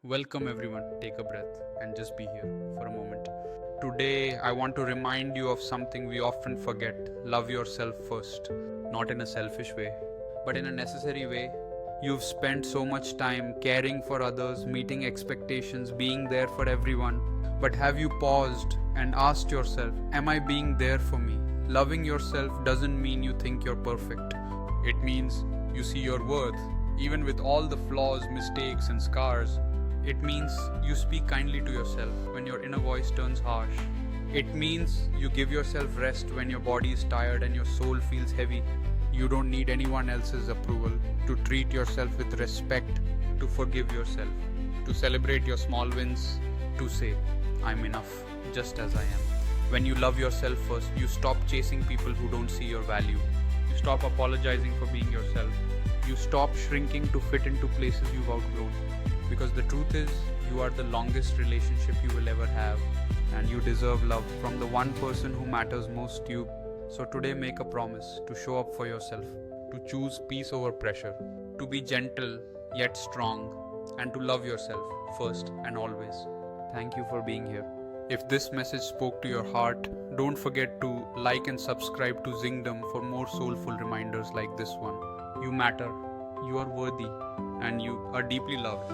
Welcome everyone, take a breath and just be here for a moment. Today, I want to remind you of something we often forget. Love yourself first. Not in a selfish way, but in a necessary way. You've spent so much time caring for others, meeting expectations, being there for everyone. But have you paused and asked yourself, am I being there for me? Loving yourself doesn't mean you think you're perfect. It means you see your worth, even with all the flaws, mistakes, and scars. It means you speak kindly to yourself when your inner voice turns harsh. It means you give yourself rest when your body is tired and your soul feels heavy. You don't need anyone else's approval to treat yourself with respect, to forgive yourself, to celebrate your small wins, to say, I'm enough, just as I am. When you love yourself first, you stop chasing people who don't see your value. You stop apologizing for being yourself. You stop shrinking to fit into places you've outgrown. Because the truth is, you are the longest relationship you will ever have, and you deserve love from the one person who matters most to you. So today make a promise to show up for yourself, to choose peace over pressure, to be gentle yet strong, and to love yourself first and always. Thank you for being here. If this message spoke to your heart, don't forget to like and subscribe to Zingdom for more soulful reminders like this one. You matter, you are worthy, and you are deeply loved.